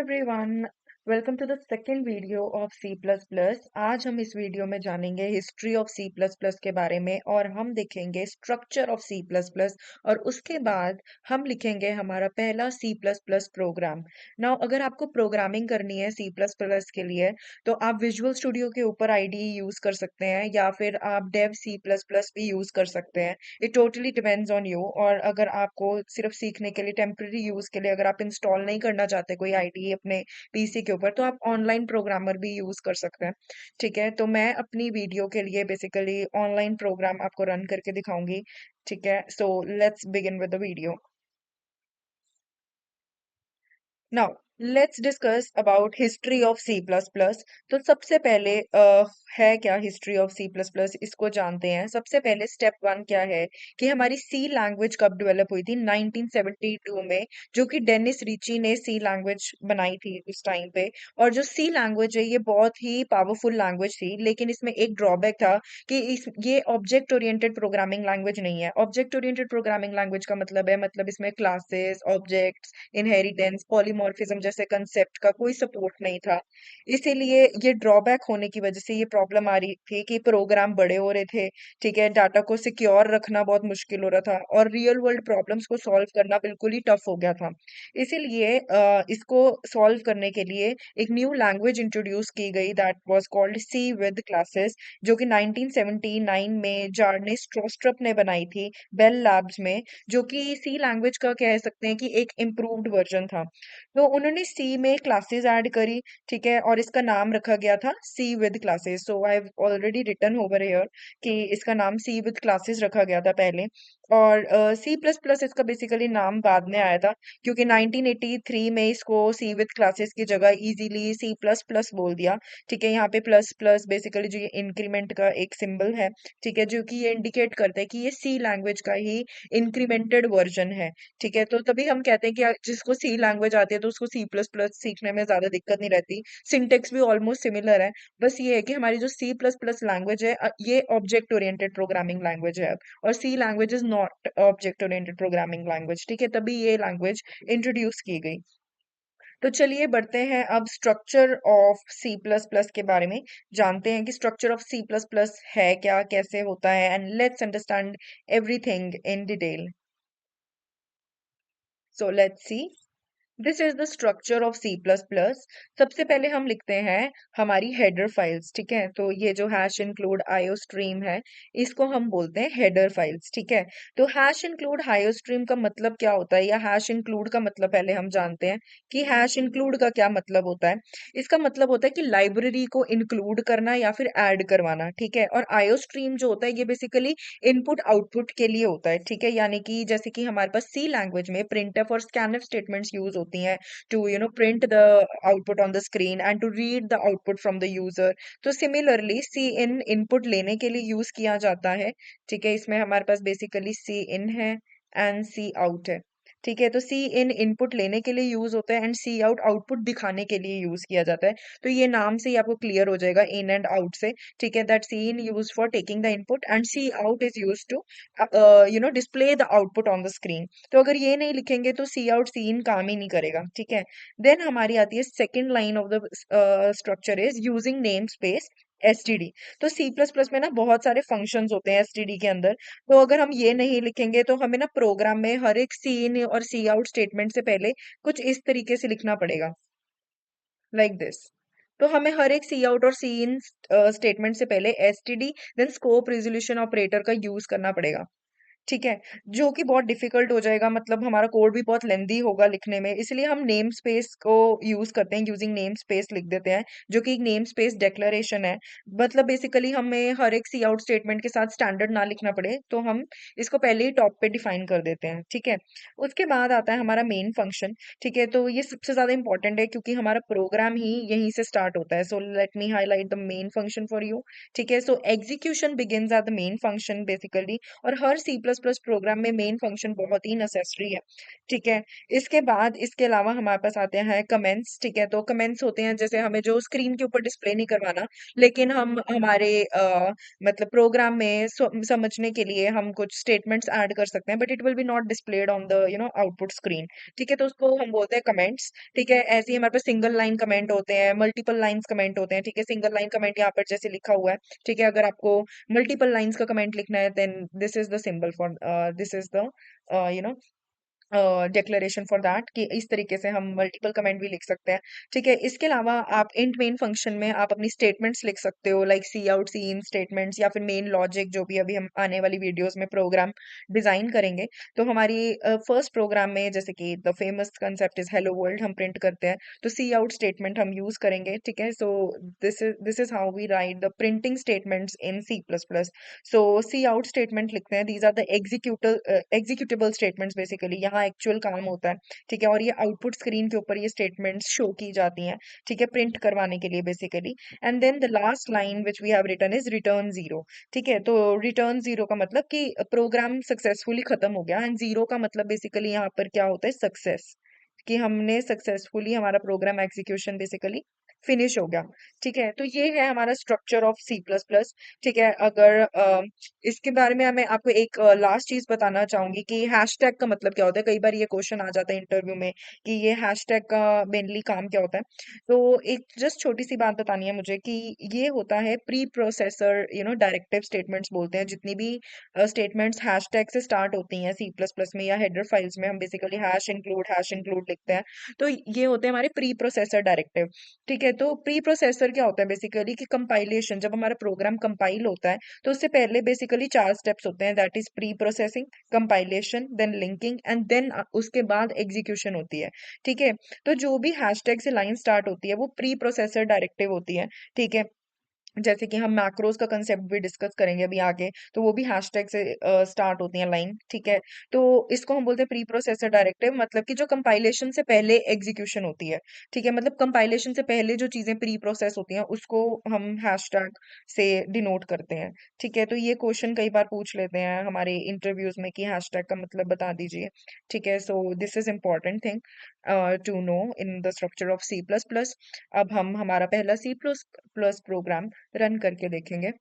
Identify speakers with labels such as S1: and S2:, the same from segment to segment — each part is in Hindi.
S1: Everyone, welcome to the second video of C plus plus. आज हम इस वीडियो में जानेंगे history of C plus plus के बारे में और हम देखेंगे structure of C plus plus और उसके बाद हम लिखेंगे हमारा पहला C plus plus program. Now अगर आपको प्रोग्रामिंग करनी है सी प्लस प्लस के लिए तो आप विजुअल स्टूडियो के ऊपर आईडीई यूज कर सकते हैं या फिर आप डेव सी प्लस प्लस भी यूज कर सकते हैं। It totally depends on you. और अगर आपको सिर्फ सीखने के लिए टेम्पररी यूज के लिए अगर आप इंस्टॉल नहीं करना चाहते कोई आईडी अपने पीसी के ऊपर तो आप ऑनलाइन प्रोग्रामर भी यूज कर सकते हैं। ठीक है, तो मैं अपनी वीडियो के लिए बेसिकली ऑनलाइन प्रोग्राम आपको रन करके दिखाऊंगी। ठीक है, so let's begin with the video. Now let's discuss about history of C plus plus. तो सबसे पहले है क्या history of C plus plus, इसको जानते हैं। सबसे पहले स्टेप वन क्या है कि हमारी सी लैंग्वेज कब डेवलप हुई थी 1972 में, जो कि डेनिस रिची ने सी लैंग्वेज बनाई थी उस टाइम पे। और जो सी लैंग्वेज है ये बहुत ही पावरफुल लैंग्वेज थी, लेकिन इसमें एक ड्रॉबैक था कि ये ऑब्जेक्ट ओरिएंटेड प्रोग्रामिंग लैंग्वेज नहीं है। ऑब्जेक्ट ओरिएंटेड प्रोग्रामिंग लैंग्वेज का मतलब है, मतलब इसमें क्लासेस, ऑब्जेक्ट्स, इनहेरिटेंस, पॉलीमॉर्फिज्म जैसे कंसेप्ट का कोई सपोर्ट नहीं था। इसीलिए ये ड्रॉबैक होने की वजह से ये प्रॉब्लम आ रही थी कि प्रोग्राम बड़े हो रहे थे। ठीक है, डाटा को सिक्योर रखना बहुत मुश्किल हो रहा था और रियल वर्ल्ड प्रॉब्लम्स को सॉल्व करना बिल्कुल ही टफ हो गया था। इसीलिए इसको सॉल्व करने के लिए एक न्यू लैंग्वेज इंट्रोड्यूस की गई that was called C with classes, जो कि 1979 में जार्ने स्ट्रोस्ट्रप ने बनाई थी बेल लैब्स में, जो कि सी लैंग्वेज का कह सकते हैं कि एक इम्प्रूव्ड वर्जन था। तो उन्होंने सी में क्लासेस ऐड करी। ठीक है, और इसका नाम रखा गया था C with classes. So I have already written over here कि इसका नाम सी विद क्लासेस रखा गया था पहले। और सी प्लस प्लस इसका बेसिकली नाम बाद में आया था, क्योंकि 1983 में इसको सी विद क्लासेस की जगह इजीली सी प्लस प्लस बोल दिया। ठीक है, यहाँ पे प्लस प्लस बेसिकली जो ये इंक्रीमेंट का एक सिंबल है, ठीक है, जो कि ये इंडिकेट करता है कि ये सी लैंग्वेज का ही इंक्रीमेंटेड वर्जन है। ठीक है, तो तभी हम कहते हैं कि जिसको सी लैंग्वेज आती है तो उसको सी प्लस प्लस सीखने में ज्यादा दिक्कत नहीं रहती। सिंटेक्स भी ऑलमोस्ट सिमिलर है। बस ये है कि हमारी जो सी प्लस प्लस लैंग्वेज है ये ऑब्जेक्ट ओरिएंटेड प्रोग्रामिंग लैंग्वेज है, और C language is not object oriented programming language. ठीक है, तभी ये लैंग्वेज इंट्रोड्यूस की गई। तो चलिए बढ़ते हैं अब structure of C plus plus के बारे में, जानते हैं कि structure of C plus plus है क्या, कैसे होता है, and let's understand everything in detail. So let's see, this is the structure of C plus plus. सबसे पहले हम लिखते हैं हमारी हेडर फाइल्स। ठीक है, तो ये जो हैश इंक्लूड आईओ स्ट्रीम है इसको हम बोलते हैं हेडर फाइल्स। ठीक है, तो हैश इंक्लूड आईओ स्ट्रीम का मतलब क्या होता है, या हैश इंक्लूड का मतलब पहले हम जानते हैं कि हैश इंक्लूड का क्या मतलब होता है। इसका मतलब होता है कि लाइब्रेरी को इंक्लूड करना या फिर ऐड करवाना। ठीक है, और आईओ स्ट्रीम जो होता है ये बेसिकली इनपुट आउटपुट के लिए होता है। ठीक है, यानी कि जैसे कि हमारे पास सी लैंग्वेज में प्रिंटफ और स्कैनफ स्टेटमेंट्स यूज होती हैं to print the output on the screen and to read the output from the user. तो सिमिलरली सी इन इनपुट लेने के लिए यूज किया जाता है। ठीक है, इसमें हमारे पास बेसिकली सी इन है एंड सी आउट है। ठीक है, तो सी इन इनपुट लेने के लिए यूज होता है एंड सी आउट आउटपुट दिखाने के लिए यूज किया जाता है। तो ये नाम से ही आपको क्लियर हो जाएगा इन एंड आउट से। ठीक है, that C in use for taking the input and C out is use to display the output on the screen. तो अगर ये नहीं लिखेंगे तो सी आउट सी इन काम ही नहीं करेगा। ठीक है, देन हमारी आती है second line of the structure is using name space STD. तो सी प्लस प्लस में ना बहुत सारे फंक्शंस होते हैं एसटीडी के अंदर। तो अगर हम ये नहीं लिखेंगे तो हमें ना प्रोग्राम में हर एक सी इन और सी आउट स्टेटमेंट से पहले कुछ इस तरीके से लिखना पड़ेगा, लाइक दिस। तो हमें हर एक सी आउट और सी इन स्टेटमेंट से पहले STD then scope resolution operator का यूज करना पड़ेगा। ठीक है, जो कि बहुत डिफिकल्ट हो जाएगा, मतलब हमारा कोड भी बहुत लेंदी होगा लिखने में। इसलिए हम नेम स्पेस को यूज करते हैं, यूजिंग नेम स्पेस लिख देते हैं, जो कि एक नेम स्पेस डेक्लेरेशन है। मतलब बेसिकली हमें हर एक सी आउट स्टेटमेंट के साथ स्टैंडर्ड ना लिखना पड़े तो हम इसको पहले ही टॉप पे डिफाइन कर देते हैं। ठीक है, उसके बाद आता है हमारा मेन फंक्शन। ठीक है, तो ये सबसे ज्यादा इंपॉर्टेंट है क्योंकि हमारा प्रोग्राम ही यहीं से स्टार्ट होता है। So let me highlight the main function for you. ठीक है, so execution begins at the main function basically. और हर सी प्लस प्लस प्रोग्राम में मेन फंक्शन बहुत ही नेसेसरी है। ठीक है, इसके बाद इसके अलावा हमारे पास आते हैं कमेंट्स। ठीक है, तो कमेंट्स होते हैं जैसे हमें जो स्क्रीन के ऊपर डिस्प्ले नहीं करवाना, लेकिन हम हमारे मतलब प्रोग्राम में समझने के लिए हम कुछ स्टेटमेंट्स ऐड कर सकते हैं, but it will be not displayed on the output screen. ठीक है, तो उसको हम बोलते हैं कमेंट्स। ठीक है, ऐसे ही हमारे पास सिंगल लाइन कमेंट होते हैं, मल्टीपल लाइंस कमेंट होते हैं। ठीक है, सिंगल लाइन कमेंट यहाँ पर जैसे लिखा हुआ है। ठीक है, अगर आपको मल्टीपल लाइंस का कमेंट लिखना है, then this is the symbol for this is the you know declaration for that, कि इस तरीके से हम मल्टीपल कमेंट भी लिख सकते हैं। ठीक है, इसके अलावा आप इंट मेन फंक्शन में आप अपनी स्टेटमेंट्स लिख सकते हो, लाइक सी आउट सी इन स्टेटमेंट्स, या फिर मेन लॉजिक, जो भी अभी हम आने वाली वीडियोस में प्रोग्राम डिजाइन करेंगे। तो हमारी फर्स्ट प्रोग्राम में जैसे कि the famous concept is hello world हम प्रिंट करते हैं, तो सी आउट स्टेटमेंट हम यूज करेंगे। ठीक है, so this is how we write the printing statements in C plus plus. So C out statement लिखते हैं, these are the executable statements, basically यहाँ एक्चुअल काम होता है। ठीक है, और ये आउटपुट स्क्रीन के ऊपर ये स्टेटमेंट्स शो की जाती हैं। ठीक है, प्रिंट करवाने के लिए basically. And then the last line which we have written is return zero. ठीक है, तो रिटर्न जीरो का मतलब कि प्रोग्राम सक्सेसफुली खत्म हो गया, एंड जीरो का मतलब बेसिकली यहाँ पर क्या होता है, सक्सेस, कि हमने सक्सेसफुली हमारा प्रोग्राम एग्जीक्यूशन बेसिकली फिनिश हो गया। ठीक है, तो ये है हमारा structure of C plus plus. ठीक है, अगर इसके बारे में मैं आपको एक लास्ट चीज बताना चाहूंगी कि हैशटैग का मतलब क्या होता है। कई बार ये क्वेश्चन आ जाता है इंटरव्यू में कि ये हैशटैग का मेनली काम क्या होता है। तो एक जस्ट छोटी सी बात बतानी है मुझे कि ये होता है प्री प्रोसेसर डायरेक्टिव स्टेटमेंट्स बोलते हैं। जितनी भी स्टेटमेंट्स हैशटैग से स्टार्ट होती हैं सी प्लस प्लस में या हेडर फाइल्स में, हम बेसिकली हैश इंक्लूड लिखते हैं। तो ये होते हैं हमारे प्री प्रोसेसर डायरेक्टिव। ठीक है, तो प्री प्रोसेसर क्या होता है बेसिकली कि कंपाइलेशन, जब हमारा प्रोग्राम कंपाइल होता है तो उससे पहले बेसिकली चार स्टेप्स होते हैं, that is preprocessing, compilation, then linking, and then उसके बाद एग्जीक्यूशन होती है। ठीक है, तो जो भी हैशटैग से लाइन स्टार्ट होती है वो प्री प्रोसेसर डायरेक्टिव होती है। ठीक है, जैसे कि हम मैक्रोज का कंसेप्ट भी डिस्कस करेंगे अभी आगे, तो वो भी हैशटैग से स्टार्ट होती है लाइन। ठीक है, तो इसको हम बोलते हैं प्री प्रोसेसर डायरेक्टिव, मतलब कि जो कंपाइलेशन से पहले एग्जीक्यूशन होती है। ठीक है, मतलब कंपाइलेशन से पहले जो चीजें प्री प्रोसेस होती हैं उसको हम हैशटैग से डिनोट करते हैं। ठीक है, तो ये क्वेश्चन कई बार पूछ लेते हैं हमारे इंटरव्यूज में कि हैशटैग का मतलब बता दीजिए। ठीक है, so this is important thing to know in the structure of C plus plus. अब हम हमारा पहला C plus plus program run करके देखेंगे।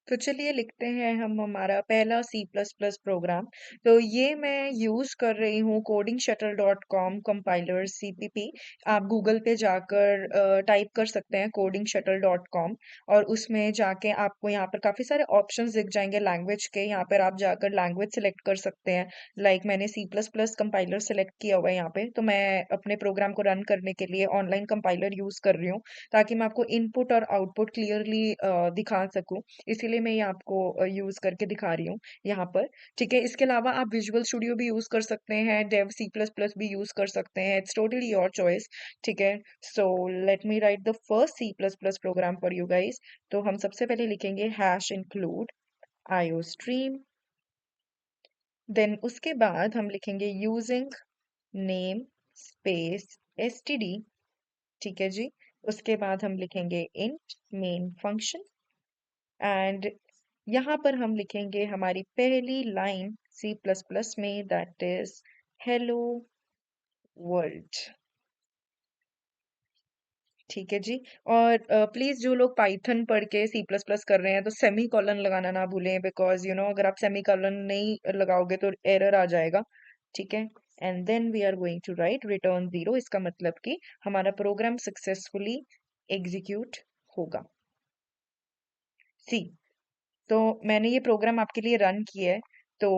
S1: तो चलिए लिखते हैं हम हमारा पहला सी प्लस प्लस प्रोग्राम। तो ये मैं यूज कर रही हूँ coding shuttle dot com compiler CPP। आप गूगल पे जाकर टाइप कर सकते हैं कोडिंग शटल डॉट कॉम, और उसमें जाके आपको यहाँ पर काफी सारे ऑप्शंस दिख जाएंगे लैंग्वेज के। यहाँ पर आप जाकर लैंग्वेज सेलेक्ट कर सकते हैं। लाइक मैंने C plus plus compiler select किया हुआ है यहाँ पे, तो मैं अपने प्रोग्राम को रन करने के लिए ऑनलाइन कंपाइलर यूज कर रही हूँ, ताकि मैं आपको इनपुट और आउटपुट क्लियरली दिखा सकूँ। इसीलिए मैं ये आपको यूज करके दिखा रही हूँ यहाँ पर। ठीक है, इसके अलावा आप विजुअल स्टूडियो भी यूज कर सकते हैं, डेव सी प्लस प्लस भी यूज कर सकते हैं, इट्स टोटली योर चॉइस। ठीक है, so let me write the first C plus plus program for you guys. तो हम सबसे पहले लिखेंगे hash include iostream, then उसके बाद हम लिखेंगे यूजिंग नेम स्पेस एसटीडी। ठीक है जी, उसके बाद हम लिखेंगे इंट मेन फंक्शन, एंड यहाँ पर हम लिखेंगे हमारी पहली लाइन सी प्लस प्लस में, दैट इज हेलो वर्ल्ड। ठीक है जी, और प्लीज जो लोग पाइथन पढ़ के सी प्लस प्लस कर रहे हैं तो सेमी कॉलन लगाना ना भूलें, बिकॉज अगर आप सेमी कॉलन नहीं लगाओगे तो एरर आ जाएगा। ठीक है, and then we are going to write return zero, इसका मतलब कि हमारा प्रोग्राम सक्सेसफुली एग्जीक्यूट होगा। सी, तो मैंने ये प्रोग्राम आपके लिए रन किया है। तो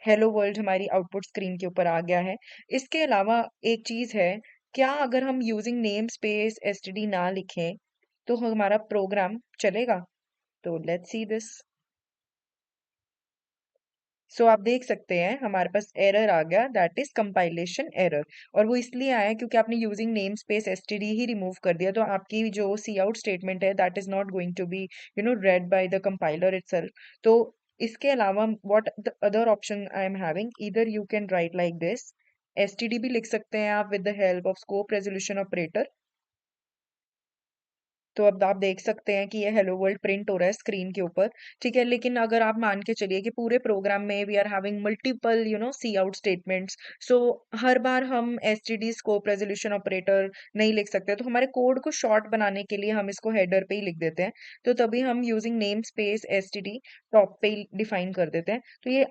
S1: हेलो वर्ल्ड हमारी आउटपुट स्क्रीन के ऊपर आ गया है। इसके अलावा एक चीज है, क्या अगर हम यूजिंग नेम स्पेस एसटीडी ना लिखें तो हमारा प्रोग्राम चलेगा? तो लेट्स सी दिस। सो आप देख सकते हैं हमारे पास एरर आ गया, दैट इज कंपाइलेशन एरर। और वो इसलिए आया क्योंकि आपने यूजिंग नेम स्पेस एसटीडी ही रिमूव कर दिया, तो आपकी जो सी आउट स्टेटमेंट है that is not going to be read by the compiler itself. तो इसके अलावा what the other option I am having, either you can write like this, STD भी लिख सकते हैं आप with the help of scope resolution operator. तो अब आप देख सकते हैं कि ये हेलो वर्ल्ड प्रिंट हो रहा है स्क्रीन के ऊपर। ठीक है, लेकिन अगर आप मान के चलिए कि पूरे प्रोग्राम में we are having multiple C out statements, so हर बार हम एसटीडी स्कोप रेजोल्यूशन ऑपरेटर नहीं लिख सकते, तो हमारे कोड को शॉर्ट बनाने के लिए हम इसको हेडर पे ही लिख देते हैं। तो तभी हम using name space STD top पे ही डिफाइन कर देते हैं। तो ये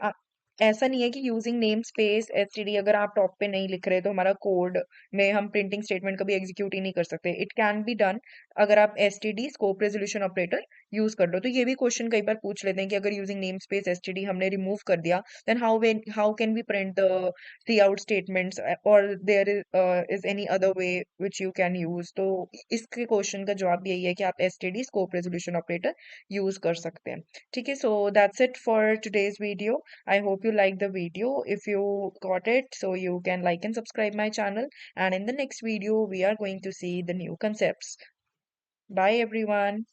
S1: ऐसा नहीं है कि यूजिंग नेम स्पेस एसटीडी अगर आप टॉप पे नहीं लिख रहे तो हमारा कोड में हम प्रिंटिंग स्टेटमेंट कभी एग्जीक्यूट ही नहीं कर सकते। इट कैन बी डन अगर आप STD scope resolution operator use कर लो। तो ये भी क्वेश्चन कई बार पूछ लेते हैं कि अगर यूजिंग नेम स्पेस एसटीडी हमने रिमूव कर दिया, then how can we print the C out statements, और there is any other way which you can use. तो इसके क्वेश्चन का जवाब यही है कि आप STD scope resolution operator use कर सकते हैं। ठीक है, so that's it for today's video. I hope you liked the video. If you got it, so you can like and subscribe my channel. And in the next video, we are going to see the new concepts. Bye everyone.